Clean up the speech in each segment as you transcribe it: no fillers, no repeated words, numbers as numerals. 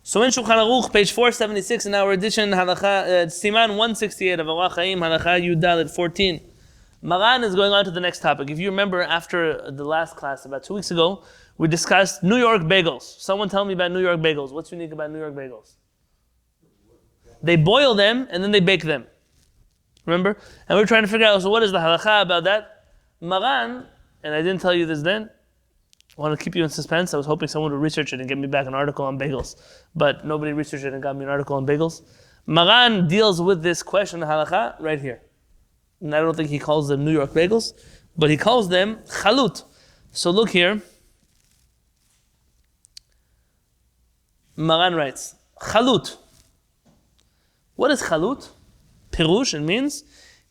So in Shulchan Aruch, page 476 in our edition, Siman 168 of HaShamayim, Halakha Yudalit 14. Maran is going on to the next topic. If you remember, after the last class, about 2 weeks ago, we discussed New York bagels. Someone tell me about New York bagels. What's unique about New York bagels? They boil them and then they bake them. Remember? And we're trying to figure out, so what is the halakha about that? Maran, and I didn't tell you this then, I want to keep you in suspense. I was hoping someone would research it and get me back an article on bagels. But nobody researched it and got me an article on bagels. Maran deals with this question, halakha, right here. And I don't think he calls them New York bagels, but he calls them chalut. So look here. Maran writes, chalut. What is chalut? Pirush, it means,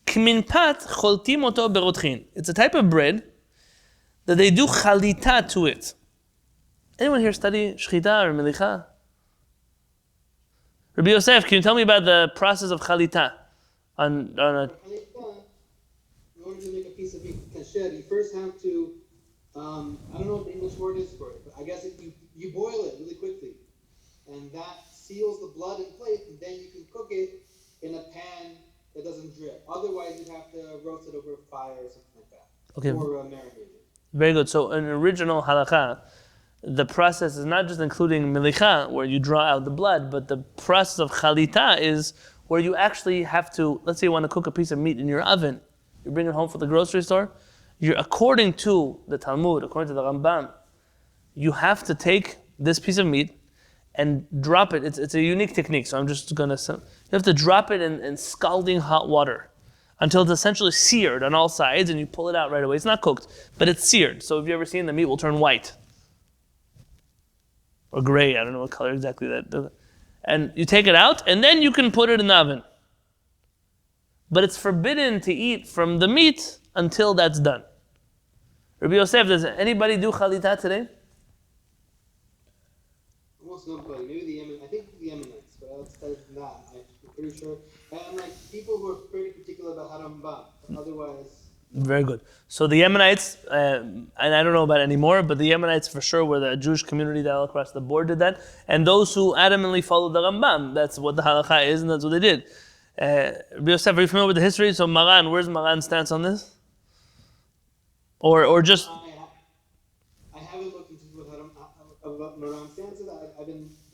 kminpat choltim oto berotchin. It's a type of bread that they do Khalita to it. Anyone here study shchita or melicha? Rabbi Yosef, can you tell me about the process of Khalita? On a Khalita, in order to make a piece of meat kasher, you first have to, I don't know what the English word is for it, but I guess you boil it really quickly. And that seals the blood in place, and then you can cook it in a pan that doesn't drip. Otherwise, you'd have to roast it over a fire or something like that. Okay. Or marinate it. Very good. So in original halakha, the process is not just including melicha, where you draw out the blood, but the process of Khalita is where you actually have to, let's say you want to cook a piece of meat in your oven, you bring it home from the grocery store, according to the Talmud, according to the Rambam, you have to take this piece of meat and drop it. It's a unique technique, so I'm just going to, you have to drop it in scalding hot water until it's essentially seared on all sides, and you pull it out right away. It's not cooked, but it's seared. So if you ever seen, the meat will turn white or gray. I don't know what color exactly that. And you take it out, and then you can put it in the oven. But it's forbidden to eat from the meat until that's done. Rabbi Yosef, does anybody do Khalita today? Almost nobody. Maybe I think the Yemenites, but outside of that, I'm pretty sure. And like people who are pretty particular about Harambam. Otherwise. Very good. So the Yemenites, and I don't know about it anymore, but the Yemenites for sure were the Jewish community that all across the board did that. And those who adamantly followed the Rambam, that's what the halakha is, and that's what they did. Rabbi Yosef, are you familiar with the history? So Maran, where's Maran's stance on this? Or just... I haven't looked into what Maran's stance is.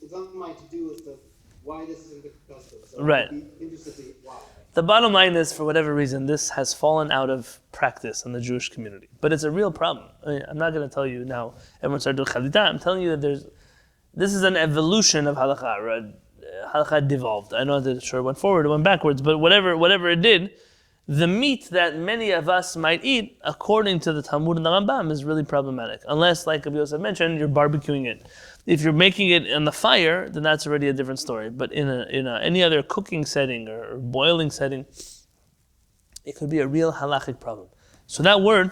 It's on my to-do list of why this isn't the custom. So right. I'd be interested to see why. The bottom line is, for whatever reason, this has fallen out of practice in the Jewish community. But it's a real problem. I mean, I'm not going to tell you now, everyone started doing Khalita. I'm telling you that this is an evolution of halakha. Right? Halakha devolved. I know that it went forward, it went backwards, but whatever it did, the meat that many of us might eat, according to the Talmud and the Rambam, is really problematic. Unless, like Rabbi Yosef mentioned, you're barbecuing it. If you're making it on the fire, then that's already a different story. But in any other cooking setting or boiling setting, it could be a real halachic problem. So that word,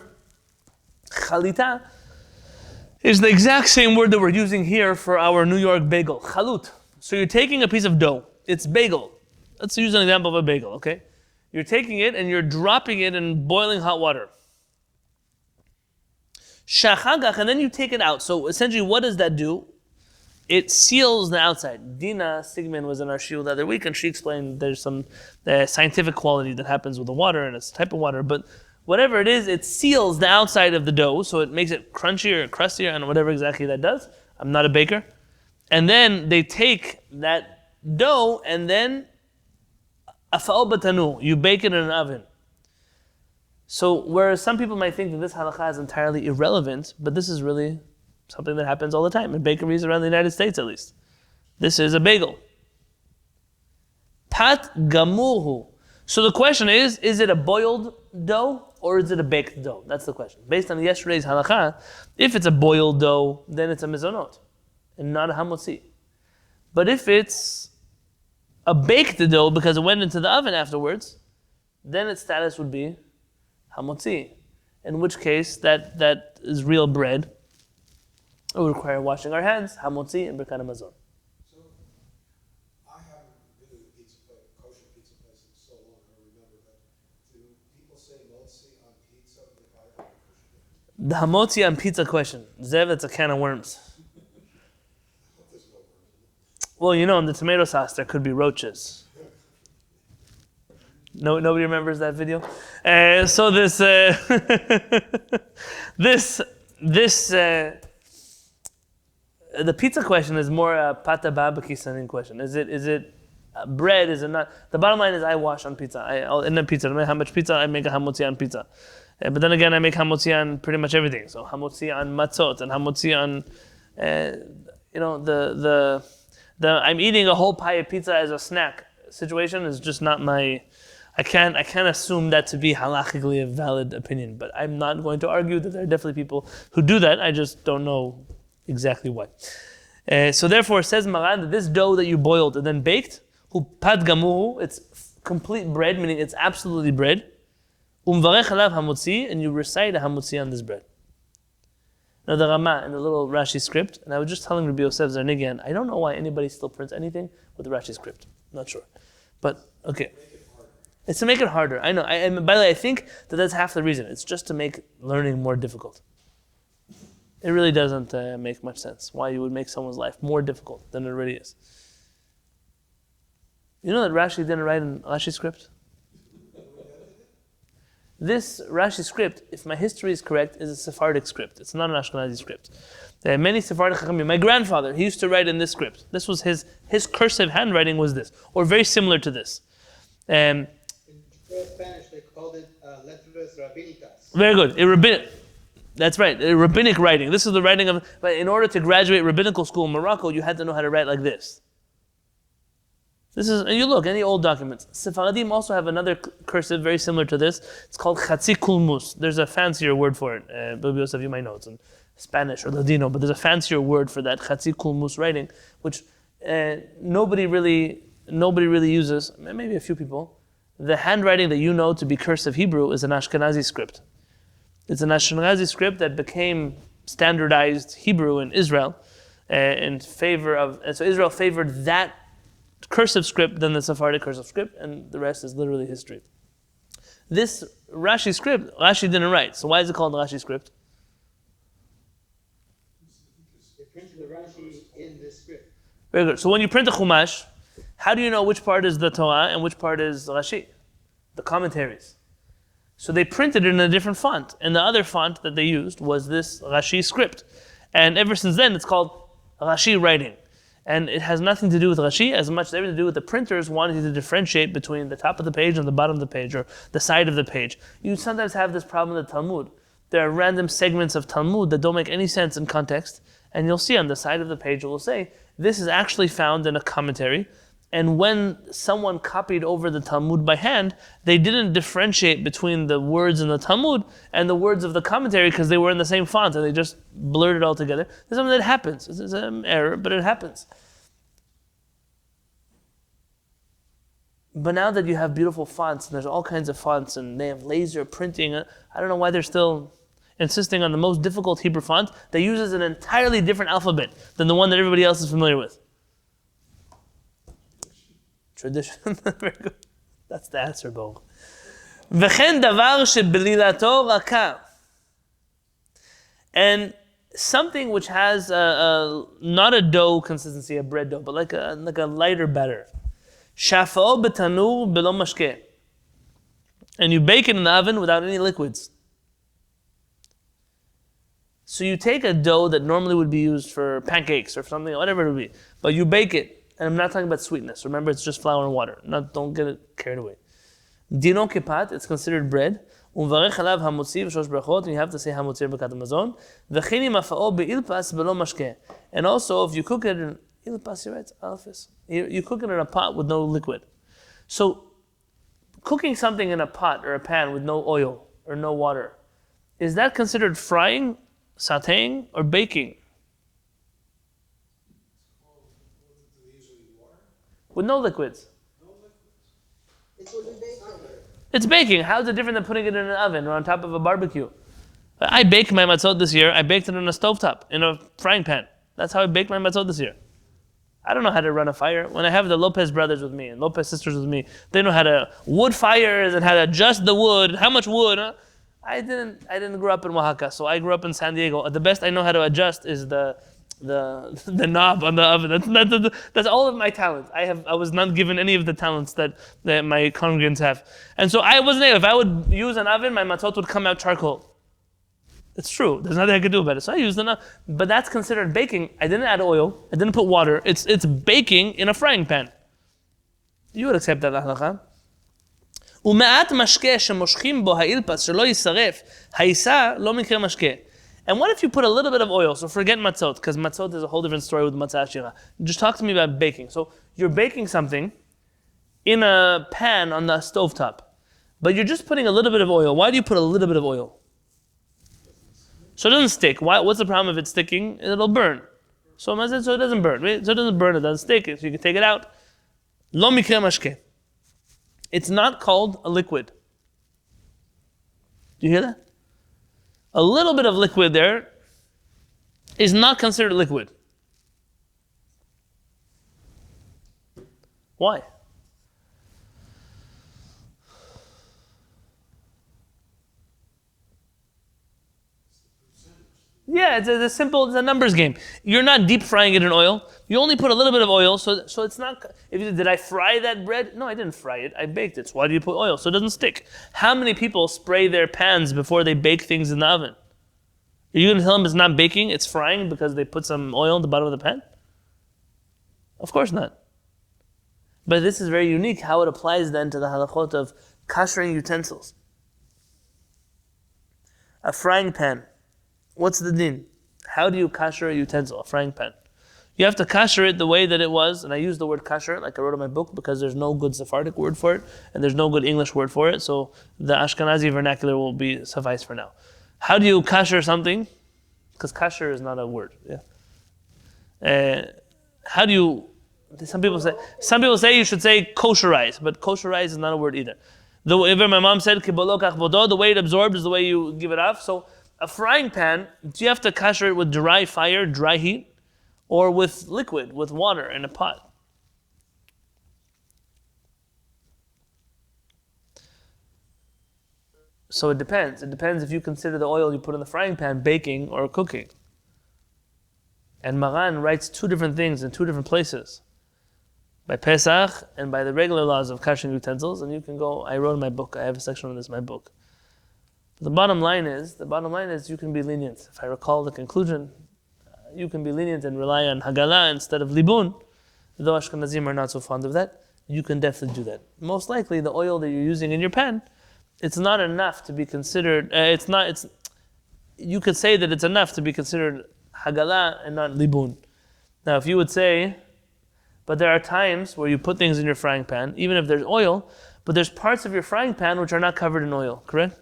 Khalita, is the exact same word that we're using here for our New York bagel, chalut. So you're taking a piece of dough. It's bagel. Let's use an example of a bagel, okay? You're taking it and you're dropping it in boiling hot water. Shachagach, and then you take it out. So essentially, what does that do? It seals the outside. Dina Sigmund was in our shiur the other week, and she explained there's some scientific quality that happens with the water, and it's a type of water, but whatever it is, it seals the outside of the dough, so it makes it crunchier or crustier, and whatever exactly that does. I'm not a baker. And then they take that dough, and then afa'al batanu, you bake it in an oven. So whereas some people might think that this halakha is entirely irrelevant, but this is really something that happens all the time in bakeries around the United States, at least. This is a bagel. Pat gamurhu. So the question is it a boiled dough or is it a baked dough? That's the question. Based on yesterday's halakha, if it's a boiled dough, then it's a mezonot and not a hamotzi. But if it's a baked dough because it went into the oven afterwards, then its status would be hamotzi. In which case, that is real bread. It would require washing our hands, hamotzi, and birkat hamazon. So, I haven't been in a kosher pizza place in so long, I don't remember that. Do people say motzi on pizza if they buy it from kosher? The hamotzi on pizza question. Zev, it's a can of worms. There's no Well, in the tomato sauce there could be roaches. No, nobody remembers that video. So this the pizza question is more a pata babakisanin question. Is it bread? Is it not? The bottom line is I wash on pizza. I'll end up pizza. No matter how much pizza, I make a hamotzi on pizza. But then again, I make hamotzi on pretty much everything. So hamotzi on matzot and hamotzi on, the I'm eating a whole pie of pizza as a snack situation is just not my. I can't assume that to be halachically a valid opinion. But I'm not going to argue that there are definitely people who do that. I just don't know exactly why. So therefore, says Maran that this dough that you boiled and then baked, hu pad gamuhu, it's complete bread, meaning it's absolutely bread. Umvarech alav hamotzi, and you recite a hamotzi on this bread. Now the Rama in the little Rashi script, and I was just telling Rabbi Yosef Zarnigian, I don't know why anybody still prints anything with the Rashi script. I'm not sure, but okay. It's to make it harder. I know. And by the way, I think that's half the reason. It's just to make learning more difficult. It really doesn't make much sense why you would make someone's life more difficult than it already is. You know that Rashi didn't write in Rashi Script? This Rashi Script, if my history is correct, is a Sephardic script. It's not an Ashkenazi script. Many Sephardic Chachamim. My grandfather, he used to write in this script. This was his cursive handwriting was this, or very similar to this. In Spanish, they called it letras rabínicas. Very good. That's right. Rabbinic writing. This is the writing of. But in order to graduate rabbinical school in Morocco, you had to know how to write like this. This is. And you look any old documents. Sephardim also have another cursive very similar to this. It's called chatzi kulmus. There's a fancier word for it. Rabbi Yosef, you might know it's in Spanish or Ladino, but there's a fancier word for that chatzi kulmus writing, which nobody really uses. Maybe a few people. The handwriting that you know to be cursive Hebrew is an Ashkenazi script. It's an Ashkenazi script that became standardized Hebrew in Israel in favor of, and so Israel favored that cursive script than the Sephardic cursive script, and the rest is literally history. This Rashi script, Rashi didn't write. So why is it called Rashi script? They printed the Rashi in this script. Very good. So when you print a Chumash, how do you know which part is the Torah and which part is Rashi? The commentaries. So they printed it in a different font, and the other font that they used was this Rashi script. And ever since then, it's called Rashi writing. And it has nothing to do with Rashi as much as everything to do with the printers wanting to differentiate between the top of the page and the bottom of the page, or the side of the page. You sometimes have this problem in the Talmud. There are random segments of Talmud that don't make any sense in context, and you'll see on the side of the page, it will say, this is actually found in a commentary. And when someone copied over the Talmud by hand, they didn't differentiate between the words in the Talmud and the words of the commentary because they were in the same font and they just blurred it all together. It's something that happens. It's an error, but it happens. But now that you have beautiful fonts, and there's all kinds of fonts, and they have laser printing, I don't know why they're still insisting on the most difficult Hebrew font that uses an entirely different alphabet than the one that everybody else is familiar with. Tradition. Very good. That's the answer, Bagel. V'chen davar shebelilato raka. And something which has not a dough consistency, a bread dough, but like a lighter batter. Shafa'o b'tanur b'lo mashke. And you bake it in the oven without any liquids. So you take a dough that normally would be used for pancakes or something, whatever it would be, but you bake it. And I'm not talking about sweetness. Remember, it's just flour and water. Don't get it carried away. Dino kepat, it's considered bread. Umvarech alav hamotzi v'shosh brachot, and you have to say hamotzi b'kat hamazon. V'chini mafa'o be'ilpas b'lo mashke. And also, if you cook it in ilpas, you're right, alphys. You cook it in a pot with no liquid. So, cooking something in a pot or a pan with no oil or no water, is that considered frying, sautéing, or baking? With no liquids. It's baking. How is it different than putting it in an oven or on top of a barbecue? I baked my matzot this year. I baked it on a stovetop, in a frying pan. That's how I baked my matzot this year. I don't know how to run a fire. When I have the Lopez brothers with me and Lopez sisters with me, they know how to wood fires and how to adjust the wood, how much wood. I didn't grow up in Oaxaca, so I grew up in San Diego. The best I know how to adjust is the the knob on the oven. That's all of my talent. I was not given any of the talents that my congregants have, and so I wasn't able. If I would use an oven, my matzot would come out charcoal. It's true. There's nothing I could do about it. So I used an oven, but that's considered baking. I didn't add oil. I didn't put water. It's baking in a frying pan. You would accept that halacha. ומעט משקה שמושכים בו האילפס שלא יישרף, העיסה לא מקרה משקה. And what if you put a little bit of oil? So forget matzot, because matzot is a whole different story with matzah ashira. Just talk to me about baking. So you're baking something in a pan on the stovetop, but you're just putting a little bit of oil. Why do you put a little bit of oil? So it doesn't stick. What's the problem if it's sticking? It'll burn. So it doesn't burn. Right? So it doesn't burn, it doesn't stick. So you can take it out. Lo mikre mashke. It's not called a liquid. Do you hear that? A little bit of liquid there is not considered liquid. Why? Yeah, it's a numbers game. You're not deep frying it in oil. You only put a little bit of oil, so it's not. Did I fry that bread? No, I didn't fry it. I baked it. So why do you put oil? So it doesn't stick. How many people spray their pans before they bake things in the oven? Are you going to tell them it's not baking, it's frying because they put some oil in the bottom of the pan? Of course not. But this is very unique how it applies then to the halachot of kashering utensils. A frying pan. What's the din? How do you kasher a utensil, a frying pan? You have to kasher it the way that it was, and I use the word kasher like I wrote in my book because there's no good Sephardic word for it, and there's no good English word for it, so the Ashkenazi vernacular will be suffice for now. How do you kasher something? Because kasher is not a word. Yeah. How do you? Some people say you should say kosherize, but kosherize is not a word either. My mom said kibolo kach bodo. The way it absorbs is the way you give it off. So a frying pan, do you have to kasher it with dry fire, dry heat, or with liquid, with water in a pot? So it depends. It depends if you consider the oil you put in the frying pan baking or cooking. And Maran writes two different things in two different places. By Pesach and by the regular laws of kashering utensils. And you can go, I wrote in my book, I have a section on this in my book. The bottom line is you can be lenient. If I recall the conclusion, you can be lenient and rely on Hagala instead of Libun. Though Ashkenazim are not so fond of that, you can definitely do that. Most likely, the oil that you're using in your pan, it's not enough to be considered. You could say that it's enough to be considered Hagala and not Libun. Now, if you would say, but there are times where you put things in your frying pan, even if there's oil, but there's parts of your frying pan which are not covered in oil, correct?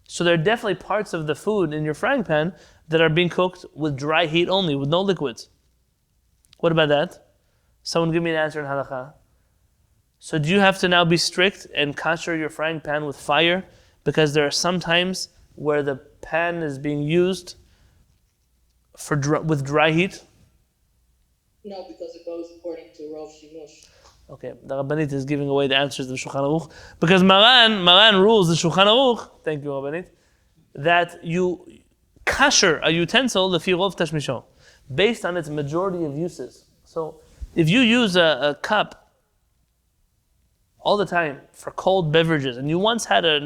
So there are definitely parts of the food in your frying pan that are being cooked with dry heat only, with no liquids. What about that? Someone give me an answer in halakha. So do you have to now be strict and kasher your frying pan with fire? Because there are some times where the pan is being used with dry heat? No, because it goes according to Rav Shimush. Okay, the Rabbanit is giving away the answers of the Shulchan Aruch. Because Maran rules the Shulchan Aruch, thank you Rabbanit, that you kasher a utensil, the firov tashmisho, based on its majority of uses. So if you use a cup all the time for cold beverages, and you once had a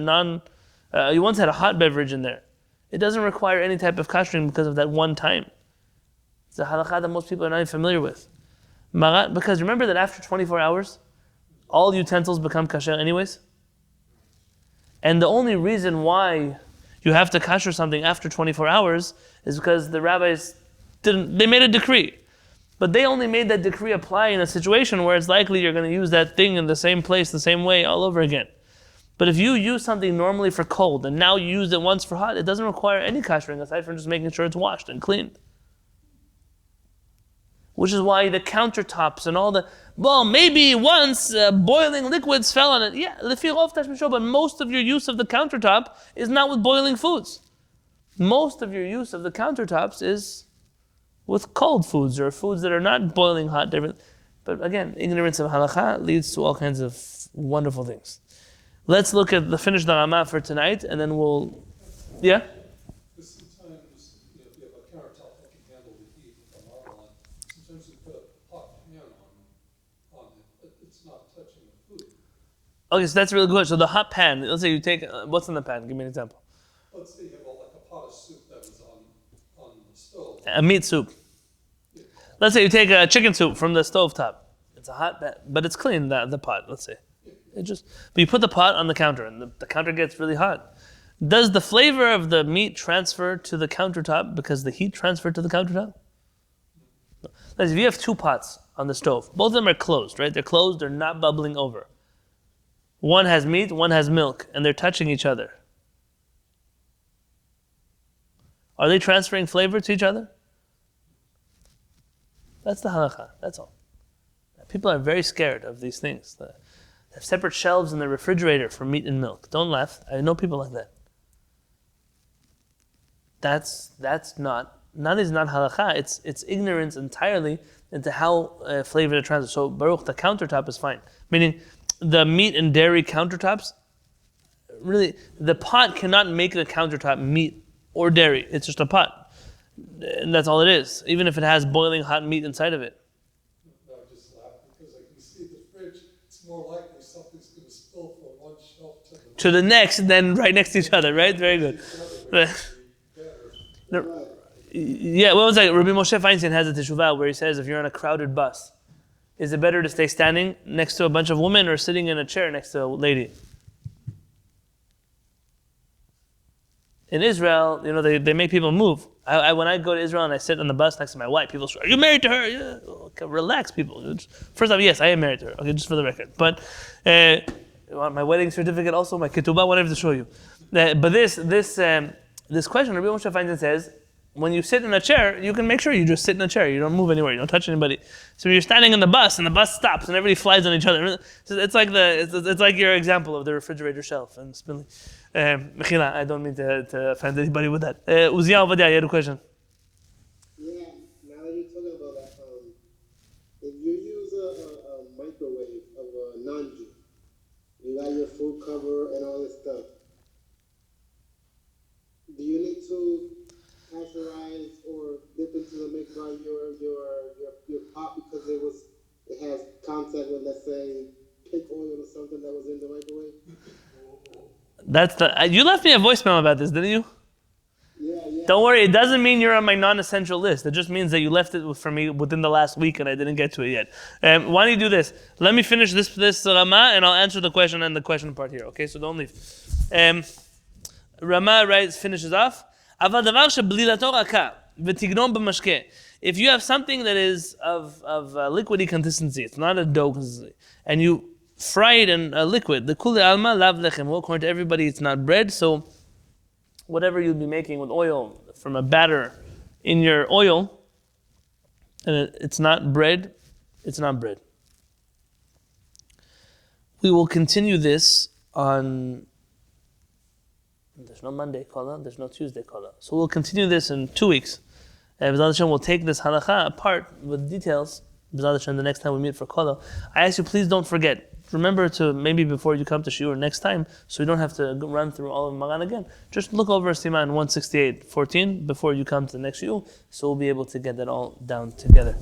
hot beverage in there, it doesn't require any type of kashering because of that one time. It's a halakha that most people are not even familiar with. Because remember that after 24 hours, all utensils become kasher anyways? And the only reason why you have to kasher something after 24 hours is because the rabbis they made a decree. But they only made that decree apply in a situation where it's likely you're going to use that thing in the same place, the same way, all over again. But if you use something normally for cold, and now you use it once for hot, it doesn't require any kashering aside from just making sure it's washed and cleaned. Which is why the countertops and maybe once boiling liquids fell on it. Yeah, but most of your use of the countertop is not with boiling foods. Most of your use of the countertops is with cold foods or foods that are not boiling hot. But again, ignorance of halakha leads to all kinds of wonderful things. Let's finish the Ramah for tonight, and then we'll, yeah? Sometimes you have a countertop put a hot pan on it, but it's not touching the food. Okay, so that's really good. So the hot pan, let's say you take, what's in the pan? Give me an example. Let's say you have like a pot of soup that was on the stove. A meat soup. Let's say you take a chicken soup from the stove top. It's a hot pan, but it's clean, the pot, let's say. But you put the pot on the counter, and the counter gets really hot. Does the flavor of the meat transfer to the countertop because the heat transferred to the countertop? No. If you have two pots on the stove, both of them are closed, right? They're closed, they're not bubbling over. One has meat, one has milk, and they're touching each other. Are they transferring flavor to each other? That's the halakha, that's all. People are very scared of these things. They have separate shelves in the refrigerator for meat and milk. Don't laugh. I know people like that. That's not halakha. It's ignorance entirely into how flavor to transfer. So Baruch, the countertop is fine. Meaning, the meat and dairy countertops, really, the pot cannot make the countertop meat or dairy. It's just a pot. And that's all it is, even if it has boiling hot meat inside of it. I just laugh because I can see the fridge. It's more likely something's going to spill from one shelf To the next, and then right next to each other, right? Very good. Yeah, what was that? Rabbi Moshe Feinstein has a teshuvah where he says if you're on a crowded bus, is it better to stay standing next to a bunch of women or sitting in a chair next to a lady? In Israel, they make people move. When I go to Israel and I sit on the bus next to my wife, people say, "Are you married to her?" Yeah. Okay, relax, people. First off, yes, I am married to her. Okay, just for the record. But my wedding certificate, also my ketubah, whatever to show you. But this question, Rabbi Moshe Feinstein says, when you sit in a chair, you can make sure you just sit in a chair. You don't move anywhere. You don't touch anybody. So you're standing in the bus, and the bus stops, and everybody flies on each other. So it's like your example of the refrigerator shelf and spilling. Mechila, I don't mean to offend anybody with that. Uziah Ovadia, you had a question. Yeah, now that you're talking about that, if you use a microwave of a non-Jew, you got your food cover and all this stuff, do you need to pasteurize or dip into the mikvah your pot because it has contact with, let's say, pig oil or something that was in the microwave? You left me a voicemail about this, didn't you? Yeah. Don't worry, it doesn't mean you're on my non-essential list. It just means that you left it for me within the last week and I didn't get to it yet. Why don't you do this? Let me finish this Rama and I'll answer the question and the question part here. Okay, so don't leave. Rama finishes off. If you have something that is of liquidy consistency, it's not a dough consistency, and you fry it in a liquid, the kuli alma lav lechem. Well, according to everybody, it's not bread. So, whatever you'd be making with oil from a batter in your oil, and it's not bread, it's not bread. We will continue this on. There's no Monday Kala, there's no Tuesday Kala. So we'll continue this in 2 weeks. B'ezrat Hashem, we'll take this halakha apart with details. B'ezrat Hashem, the next time we meet for Kala. I ask you, please don't forget. Remember to, maybe before you come to Shiur next time, so you don't have to run through all of Magan again, just look over Siman 168:14 before you come to the next Shiur, so we'll be able to get that all down together.